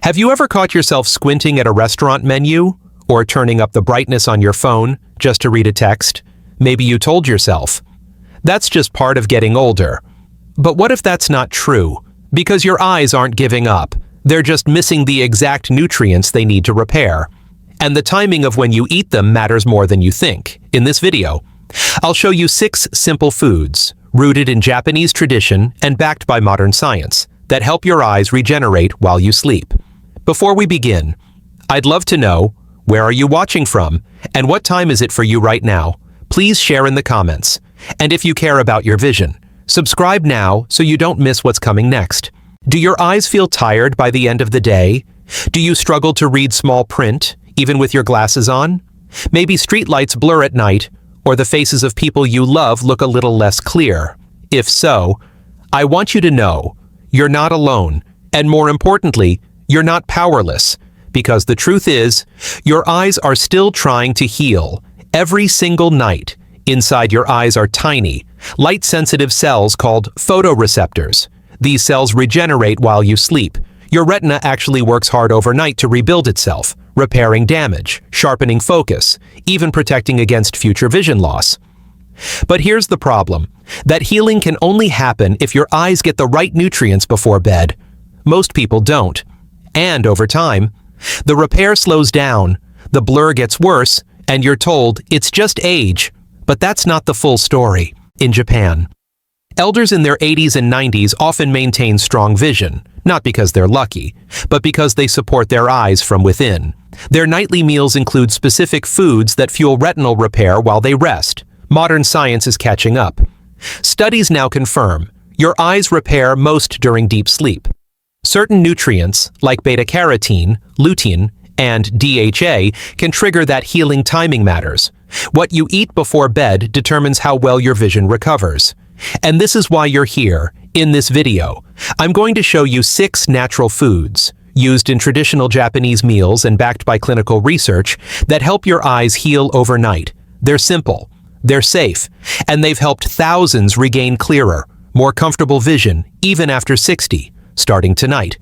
Have you ever caught yourself squinting at a restaurant menu or turning up the brightness on your phone just to read a text? Maybe you told yourself, "That's just part of getting older." But what if that's not true? Because your eyes aren't giving up. They're just missing the exact nutrients they need to repair. And the timing of when you eat them matters more than you think. In this video, I'll show you 6 simple foods, rooted in Japanese tradition and backed by modern science, that help your eyes regenerate while you sleep. Before we begin, I'd love to know, where are you watching from, and what time is it for you right now? Please share in the comments. And if you care about your vision, subscribe now so you don't miss what's coming next. Do your eyes feel tired by the end of the day? Do you struggle to read small print, even with your glasses on? Maybe streetlights blur at night, or the faces of people you love look a little less clear. If so, I want you to know, you're not alone, and more importantly, you're not powerless, because the truth is, your eyes are still trying to heal. Every single night, inside your eyes are tiny, light-sensitive cells called photoreceptors. These cells regenerate while you sleep. Your retina actually works hard overnight to rebuild itself, repairing damage, sharpening focus, even protecting against future vision loss. But here's the problem. That healing can only happen if your eyes get the right nutrients before bed. Most people don't. And over time, the repair slows down, the blur gets worse, and you're told it's just age. But that's not the full story. In Japan, elders in their 80s and 90s often maintain strong vision, not because they're lucky, but because they support their eyes from within. Their nightly meals include specific foods that fuel retinal repair while they rest. Modern science is catching up. Studies now confirm your eyes repair most during deep sleep. Certain nutrients, like beta-carotene, lutein, and DHA, can trigger that healing timing matters. What you eat before bed determines how well your vision recovers. And this is why you're here, in this video. I'm going to show you 6 natural foods, used in traditional Japanese meals and backed by clinical research, that help your eyes heal overnight. They're simple, they're safe, and they've helped thousands regain clearer, more comfortable vision, even after 60. Starting tonight,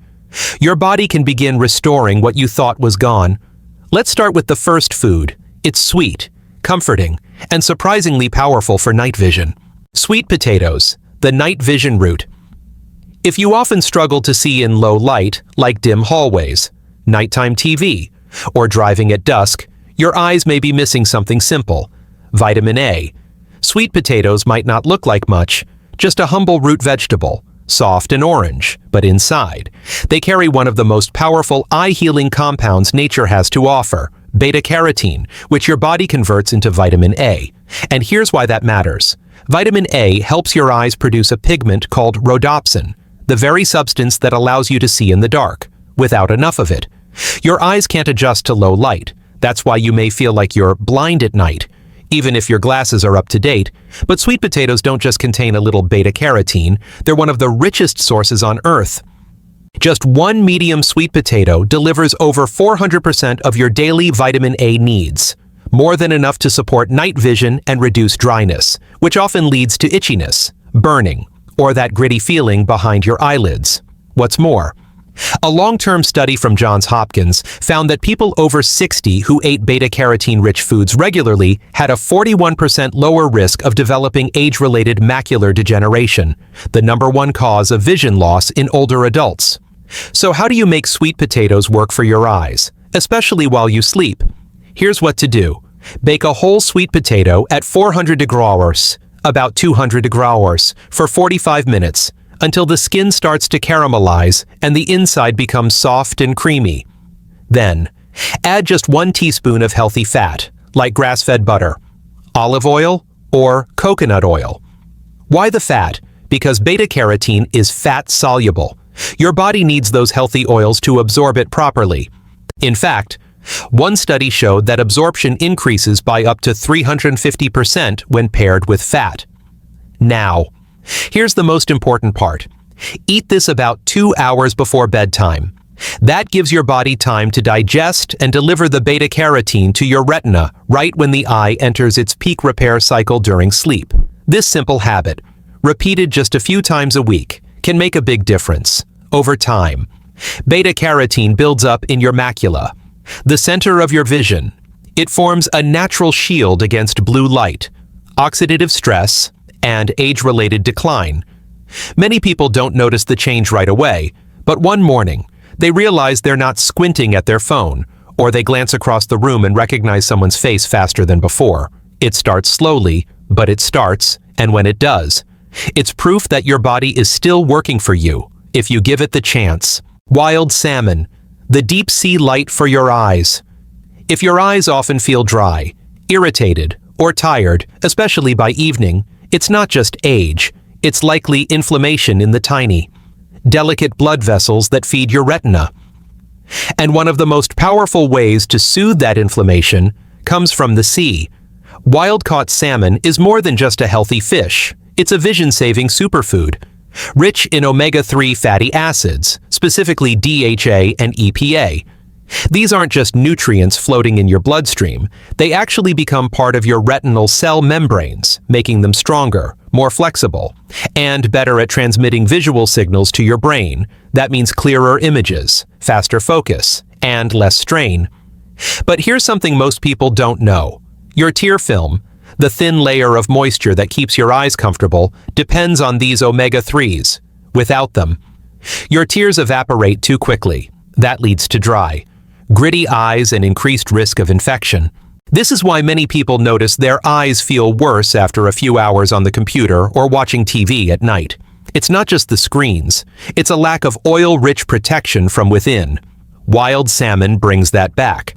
your body can begin restoring what you thought was gone. Let's start with the first food. It's sweet, comforting, and surprisingly powerful for night vision. Sweet potatoes, the night vision root. If you often struggle to see in low light, like dim hallways, nighttime TV, or driving at dusk, your eyes may be missing something simple: vitamin A. Sweet potatoes might not look like much, just a humble root vegetable, soft and orange, but inside, they carry one of the most powerful eye-healing compounds nature has to offer, beta-carotene, which your body converts into vitamin A. And here's why that matters. Vitamin A helps your eyes produce a pigment called rhodopsin, the very substance that allows you to see in the dark. Without enough of it, your eyes can't adjust to low light. That's why you may feel like you're blind at night, even if your glasses are up to date. But sweet potatoes don't just contain a little beta-carotene, they're one of the richest sources on Earth. Just one medium sweet potato delivers over 400% of your daily vitamin A needs, more than enough to support night vision and reduce dryness, which often leads to itchiness, burning, or that gritty feeling behind your eyelids. What's more, a long-term study from Johns Hopkins found that people over 60 who ate beta-carotene-rich foods regularly had a 41% lower risk of developing age-related macular degeneration, the #1 cause of vision loss in older adults. So how do you make sweet potatoes work for your eyes, especially while you sleep? Here's what to do. Bake a whole sweet potato at 400 degrees, about 200 degrees, for 45 minutes, until the skin starts to caramelize and the inside becomes soft and creamy. Then, add just 1 teaspoon of healthy fat, like grass-fed butter, olive oil, or coconut oil. Why the fat? Because beta-carotene is fat-soluble. Your body needs those healthy oils to absorb it properly. In fact, one study showed that absorption increases by up to 350% when paired with fat. Now, here's the most important part. Eat this about 2 hours before bedtime. That gives your body time to digest and deliver the beta-carotene to your retina right when the eye enters its peak repair cycle during sleep. This simple habit, repeated just a few times a week, can make a big difference. Over time, Beta-carotene builds up in your macula, the center of your vision. It forms a natural shield against blue light, oxidative stress, and age-related decline. Many people don't notice the change right away, but one morning, they realize they're not squinting at their phone, or they glance across the room and recognize someone's face faster than before. It starts slowly, but it starts, and when it does, it's proof that your body is still working for you, if you give it the chance. Wild salmon, the deep sea light for your eyes. If your eyes often feel dry, irritated, or tired, especially by evening, it's not just age, it's likely inflammation in the tiny, delicate blood vessels that feed your retina. And one of the most powerful ways to soothe that inflammation comes from the sea. Wild-caught salmon is more than just a healthy fish. It's a vision-saving superfood, rich in omega-3 fatty acids, specifically DHA and EPA. These aren't just nutrients floating in your bloodstream. They actually become part of your retinal cell membranes, making them stronger, more flexible, and better at transmitting visual signals to your brain. That means clearer images, faster focus, and less strain. But here's something most people don't know. Your tear film, the thin layer of moisture that keeps your eyes comfortable, depends on these omega-3s. Without them, your tears evaporate too quickly. That leads to dry, gritty eyes and increased risk of infection. This is why many people notice their eyes feel worse after a few hours on the computer or watching TV at night. It's not just the screens, it's a lack of oil-rich protection from within. Wild salmon brings that back.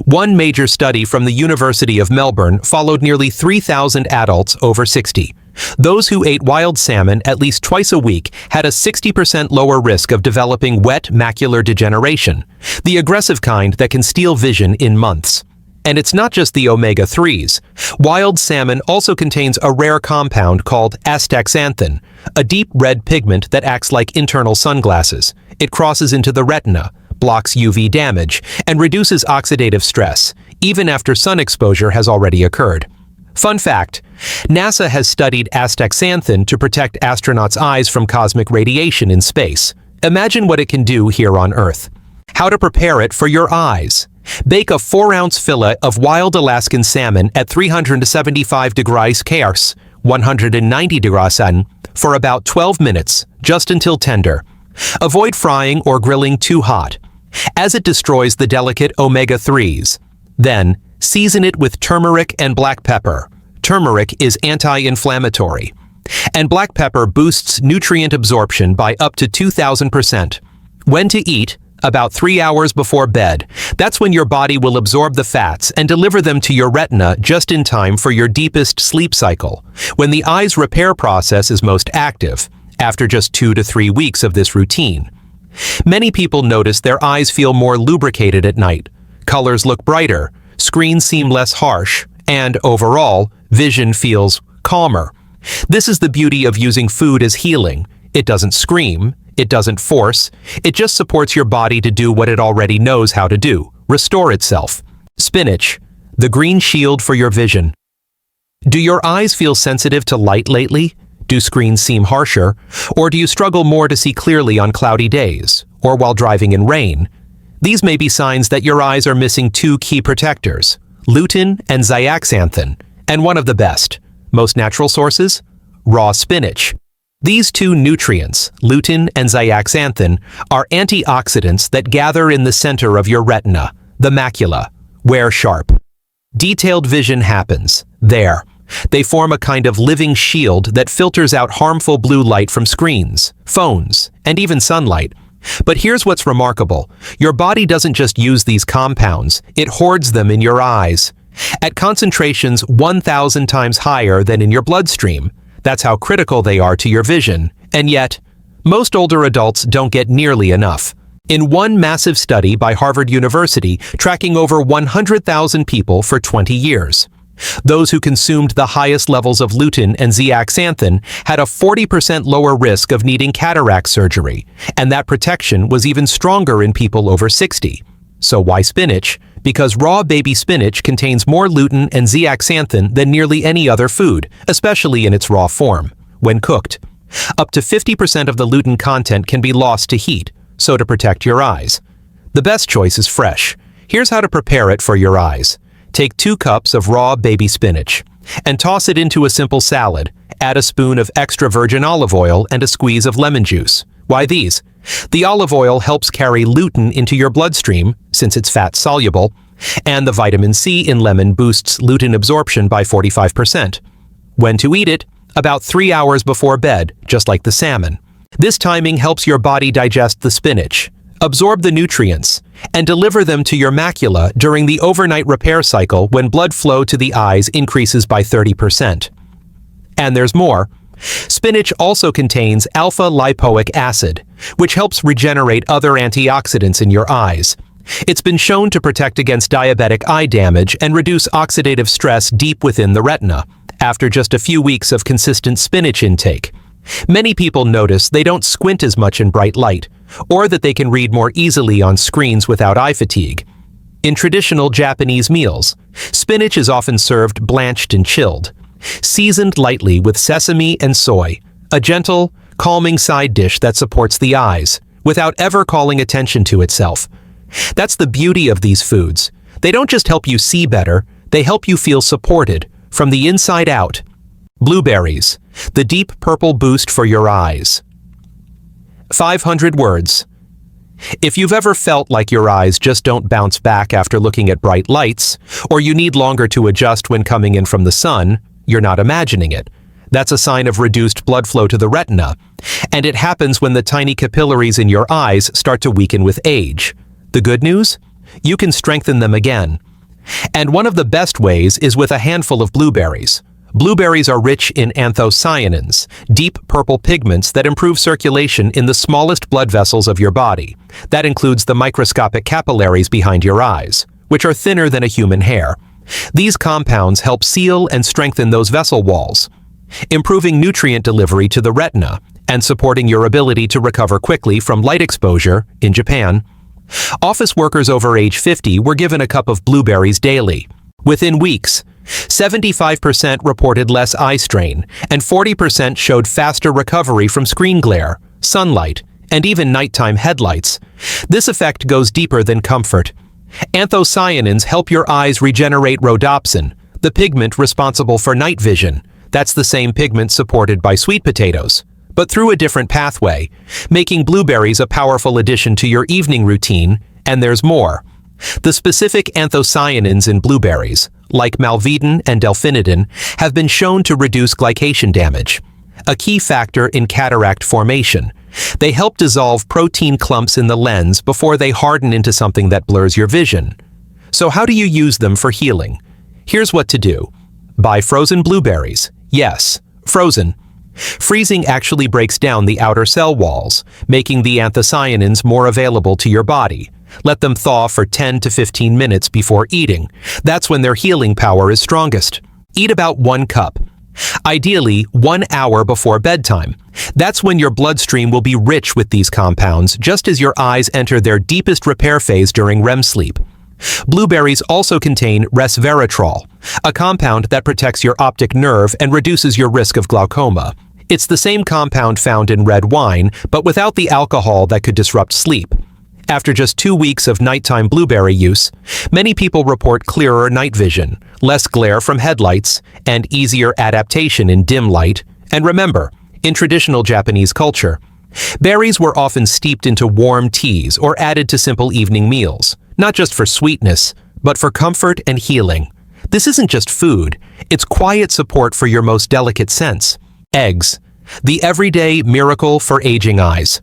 One major study from the University of Melbourne followed nearly 3,000 adults over 60. Those who ate wild salmon at least twice a week had a 60% lower risk of developing wet macular degeneration, the aggressive kind that can steal vision in months. And it's not just the omega-3s. Wild salmon also contains a rare compound called astaxanthin, a deep red pigment that acts like internal sunglasses. It crosses into the retina, blocks UV damage, and reduces oxidative stress, even after sun exposure has already occurred. Fun fact, NASA has studied astaxanthin to protect astronauts' eyes from cosmic radiation in space. Imagine what it can do here on Earth. How to prepare it for your eyes. Bake a 4-ounce fillet of wild Alaskan salmon at 375 degrees Celsius, 190 degrees Celsius, for about 12 minutes, just until tender. Avoid frying or grilling too hot, as it destroys the delicate omega-3s. Then, season it with turmeric and black pepper. Turmeric is anti-inflammatory, and black pepper boosts nutrient absorption by up to 2,000%. When to eat? About 3 hours before bed. That's when your body will absorb the fats and deliver them to your retina just in time for your deepest sleep cycle, when the eye's repair process is most active, after just 2 to 3 weeks of this routine. Many people notice their eyes feel more lubricated at night, colors look brighter, screens seem less harsh, and overall, vision feels calmer. This is the beauty of using food as healing. It doesn't scream, it doesn't force, it just supports your body to do what it already knows how to do, restore itself. Spinach, the green shield for your vision. Do your eyes feel sensitive to light lately? Do screens seem harsher? Or do you struggle more to see clearly on cloudy days, or while driving in rain? These may be signs that your eyes are missing 2 key protectors, lutein and zeaxanthin, and one of the best, most natural sources? Raw spinach. These 2 nutrients, lutein and zeaxanthin, are antioxidants that gather in the center of your retina, the macula, where sharp, detailed vision happens. There. They form a kind of living shield that filters out harmful blue light from screens, phones, and even sunlight. But here's what's remarkable. Your body doesn't just use these compounds, it hoards them in your eyes, at concentrations 1,000 times higher than in your bloodstream. That's how critical they are to your vision. And yet, most older adults don't get nearly enough. In one massive study by Harvard University, tracking over 100,000 people for 20 years, those who consumed the highest levels of lutein and zeaxanthin had a 40% lower risk of needing cataract surgery, and that protection was even stronger in people over 60. So why spinach? Because raw baby spinach contains more lutein and zeaxanthin than nearly any other food, especially in its raw form. When cooked, up to 50% of the lutein content can be lost to heat, so to protect your eyes. The best choice is fresh. Here's how to prepare it for your eyes. Take 2 cups of raw baby spinach and toss it into a simple salad. Add a spoon of extra virgin olive oil and a squeeze of lemon juice. Why these? The olive oil helps carry lutein into your bloodstream, since it's fat-soluble, and the vitamin C in lemon boosts lutein absorption by 45%. When to eat it? About 3 hours before bed, just like the salmon. This timing helps your body digest the spinach, absorb the nutrients, and deliver them to your macula during the overnight repair cycle when blood flow to the eyes increases by 30%. And there's more. Spinach also contains alpha-lipoic acid, which helps regenerate other antioxidants in your eyes. It's been shown to protect against diabetic eye damage and reduce oxidative stress deep within the retina, after just a few weeks of consistent spinach intake. Many people notice they don't squint as much in bright light, or that they can read more easily on screens without eye fatigue. In traditional Japanese meals, spinach is often served blanched and chilled, seasoned lightly with sesame and soy, a gentle, calming side dish that supports the eyes, without ever calling attention to itself. That's the beauty of these foods. They don't just help you see better, they help you feel supported, from the inside out. Blueberries, the deep purple boost for your eyes. 500 words. If you've ever felt like your eyes just don't bounce back after looking at bright lights, or you need longer to adjust when coming in from the sun, you're not imagining it. That's a sign of reduced blood flow to the retina, and it happens when the tiny capillaries in your eyes start to weaken with age. The good news? You can strengthen them again. And one of the best ways is with a handful of blueberries. Blueberries are rich in anthocyanins, deep purple pigments that improve circulation in the smallest blood vessels of your body. That includes the microscopic capillaries behind your eyes, which are thinner than a human hair. These compounds help seal and strengthen those vessel walls, improving nutrient delivery to the retina and supporting your ability to recover quickly from light exposure. In Japan, office workers over age 50 were given a cup of blueberries daily. Within weeks, 75% reported less eye strain, and 40% showed faster recovery from screen glare, sunlight, and even nighttime headlights. This effect goes deeper than comfort. Anthocyanins help your eyes regenerate rhodopsin, the pigment responsible for night vision. That's the same pigment supported by sweet potatoes, but through a different pathway, making blueberries a powerful addition to your evening routine. And there's more. The specific anthocyanins in blueberries, like malvidin and delphinidin, have been shown to reduce glycation damage, a key factor in cataract formation. They help dissolve protein clumps in the lens before they harden into something that blurs your vision. So how do you use them for healing? Here's what to do. Buy frozen blueberries. Yes, frozen. Freezing actually breaks down the outer cell walls, making the anthocyanins more available to your body. Let them thaw for 10 to 15 minutes before eating. That's when their healing power is strongest. Eat about 1 cup. Ideally, 1 hour before bedtime. That's when your bloodstream will be rich with these compounds, just as your eyes enter their deepest repair phase during REM sleep. Blueberries also contain resveratrol, a compound that protects your optic nerve and reduces your risk of glaucoma. It's the same compound found in red wine, but without the alcohol that could disrupt sleep. After just 2 weeks of nighttime blueberry use, many people report clearer night vision, less glare from headlights, and easier adaptation in dim light. And remember, in traditional Japanese culture, berries were often steeped into warm teas or added to simple evening meals, not just for sweetness, but for comfort and healing. This isn't just food, it's quiet support for your most delicate sense. Eggs, the everyday miracle for aging eyes.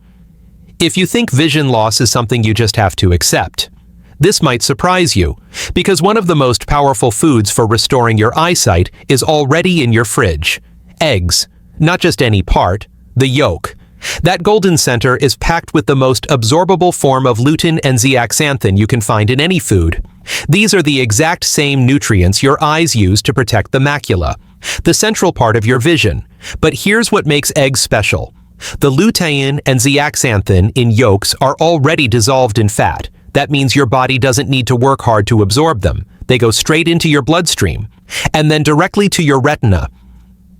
If you think vision loss is something you just have to accept, this might surprise you, because one of the most powerful foods for restoring your eyesight is already in your fridge. Eggs, not just any part, the yolk. That golden center is packed with the most absorbable form of lutein and zeaxanthin you can find in any food. These are the exact same nutrients your eyes use to protect the macula, the central part of your vision. But here's what makes eggs special. The lutein and zeaxanthin in yolks are already dissolved in fat. That means your body doesn't need to work hard to absorb them. They go straight into your bloodstream, and then directly to your retina.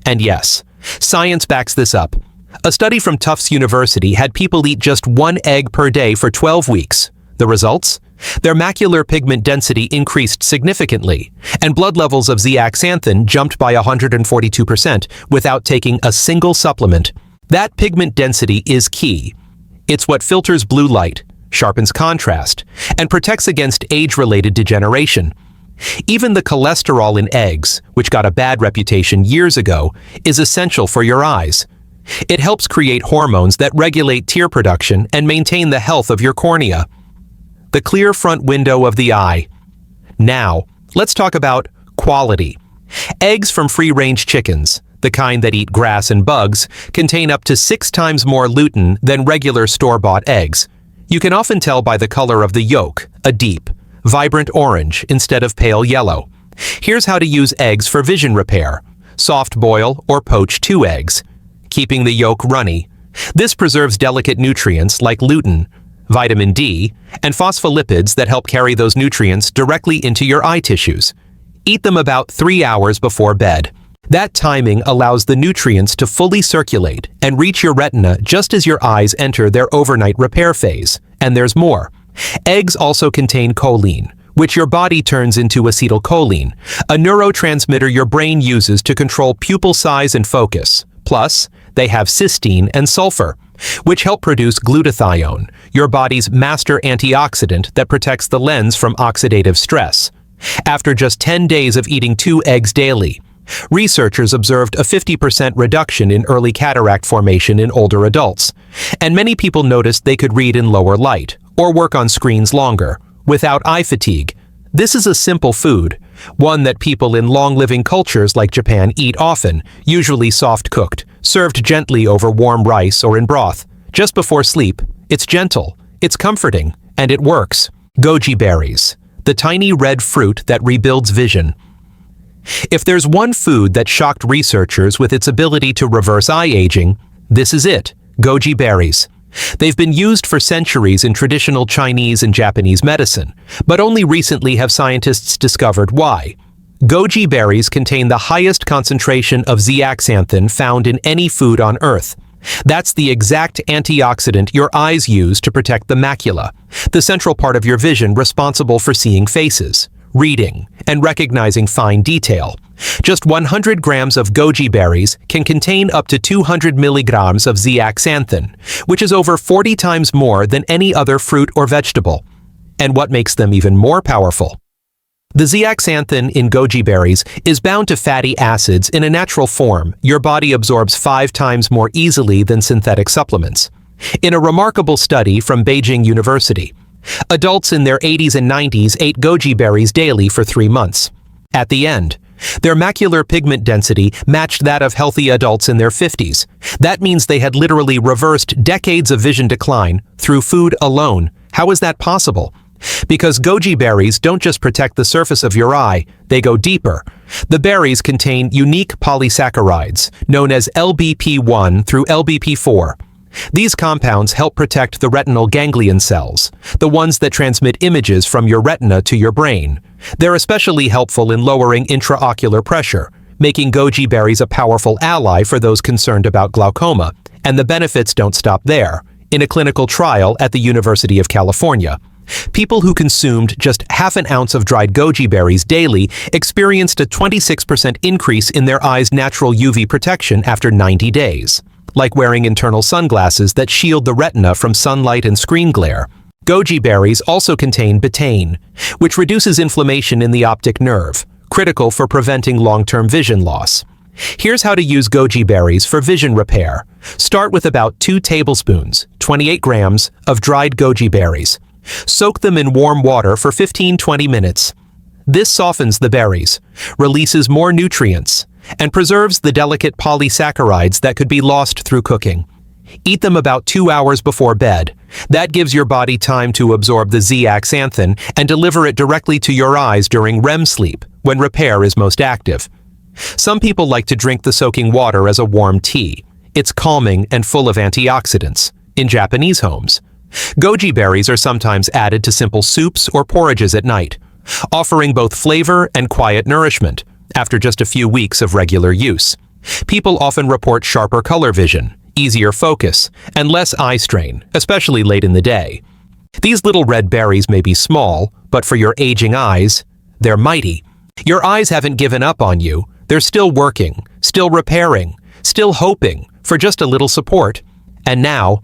And yes, science backs this up. A study from Tufts University had people eat just 1 egg per day for 12 weeks. The results? Their macular pigment density increased significantly, and blood levels of zeaxanthin jumped by 142% without taking a single supplement. That pigment density is key. It's what filters blue light, sharpens contrast, and protects against age-related degeneration. Even the cholesterol in eggs, which got a bad reputation years ago, is essential for your eyes. It helps create hormones that regulate tear production and maintain the health of your cornea. The clear front window of the eye. Now, let's talk about quality. Eggs from free-range chickens, the kind that eat grass and bugs, contain up to 6 times more lutein than regular store-bought eggs. You can often tell by the color of the yolk, a deep, vibrant orange instead of pale yellow. Here's how to use eggs for vision repair. Soft boil or poach 2 eggs, keeping the yolk runny. This preserves delicate nutrients like lutein, vitamin D, and phospholipids that help carry those nutrients directly into your eye tissues. Eat them about 3 hours before bed. That timing allows the nutrients to fully circulate and reach your retina just as your eyes enter their overnight repair phase. And there's more. Eggs also contain choline, which your body turns into acetylcholine, a neurotransmitter your brain uses to control pupil size and focus. Plus, they have cysteine and sulfur, which help produce glutathione, your body's master antioxidant that protects the lens from oxidative stress. After just 10 days of eating 2 eggs daily, researchers observed a 50% reduction in early cataract formation in older adults, and many people noticed they could read in lower light or work on screens longer, without eye fatigue. This is a simple food, one that people in long-living cultures like Japan eat often, usually soft-cooked, served gently over warm rice or in broth. Just before sleep, it's gentle, it's comforting, and it works. Goji berries, the tiny red fruit that rebuilds vision. If there's one food that shocked researchers with its ability to reverse eye aging, this is it, goji berries. They've been used for centuries in traditional Chinese and Japanese medicine, but only recently have scientists discovered why. Goji berries contain the highest concentration of zeaxanthin found in any food on Earth. That's the exact antioxidant your eyes use to protect the macula, the central part of your vision responsible for seeing faces, reading, and recognizing fine detail. Just 100 grams of goji berries can contain up to 200 milligrams of zeaxanthin, which is over 40 times more than any other fruit or vegetable. And what makes them even more powerful? The zeaxanthin in goji berries is bound to fatty acids in a natural form your body absorbs 5 times more easily than synthetic supplements. In a remarkable study from Beijing University, adults in their 80s and 90s ate goji berries daily for 3 months. At the end, their macular pigment density matched that of healthy adults in their 50s. That means they had literally reversed decades of vision decline through food alone. How is that possible? Because goji berries don't just protect the surface of your eye, they go deeper. The berries contain unique polysaccharides, known as LBP1 through LBP4. These compounds help protect the retinal ganglion cells, the ones that transmit images from your retina to your brain. They're especially helpful in lowering intraocular pressure, making goji berries a powerful ally for those concerned about glaucoma. And the benefits don't stop there. In a clinical trial at the University of California, people who consumed just half an ounce of dried goji berries daily experienced a 26% increase in their eyes' natural UV protection after 90 days. Like wearing internal sunglasses that shield the retina from sunlight and screen glare. Goji berries also contain betaine, which reduces inflammation in the optic nerve, critical for preventing long-term vision loss. Here's how to use goji berries for vision repair. Start with about 2 tablespoons, 28 grams, of dried goji berries. Soak them in warm water for 15-20 minutes. This softens the berries, releases more nutrients, and preserves the delicate polysaccharides that could be lost through cooking. Eat them about 2 hours before bed. That gives your body time to absorb the zeaxanthin and deliver it directly to your eyes during REM sleep, when repair is most active. Some people like to drink the soaking water as a warm tea. It's calming and full of antioxidants. In Japanese homes, goji berries are sometimes added to simple soups or porridges at night, offering both flavor and quiet nourishment after just a few weeks of regular use. People often report sharper color vision, easier focus, and less eye strain, especially late in the day. These little red berries may be small, but for your aging eyes, they're mighty. Your eyes haven't given up on you. They're still working, still repairing, still hoping for just a little support. And now,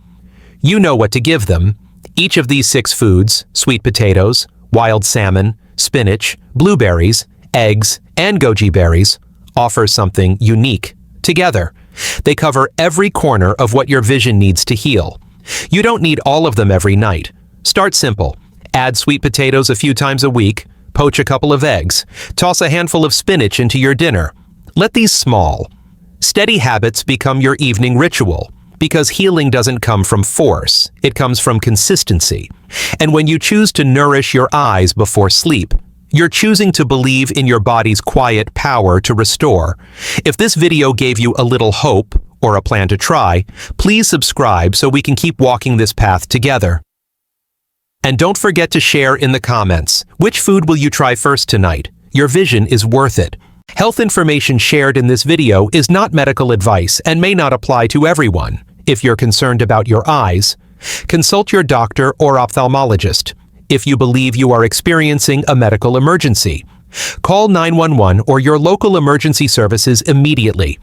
you know what to give them. Each of these 6 foods, sweet potatoes, wild salmon, spinach, blueberries, eggs, and goji berries, offers something unique. Together, they cover every corner of what your vision needs to heal. You don't need all of them every night. Start simple. Add sweet potatoes a few times a week, poach a couple of eggs, toss a handful of spinach into your dinner. Let these small, steady habits become your evening ritual, because healing doesn't come from force, it comes from consistency. And when you choose to nourish your eyes before sleep, you're choosing to believe in your body's quiet power to restore. If this video gave you a little hope or a plan to try, please subscribe so we can keep walking this path together. And don't forget to share in the comments, which food will you try first tonight? Your vision is worth it. Health information shared in this video is not medical advice and may not apply to everyone. If you're concerned about your eyes, consult your doctor or ophthalmologist. If you believe you are experiencing a medical emergency, call 911 or your local emergency services immediately.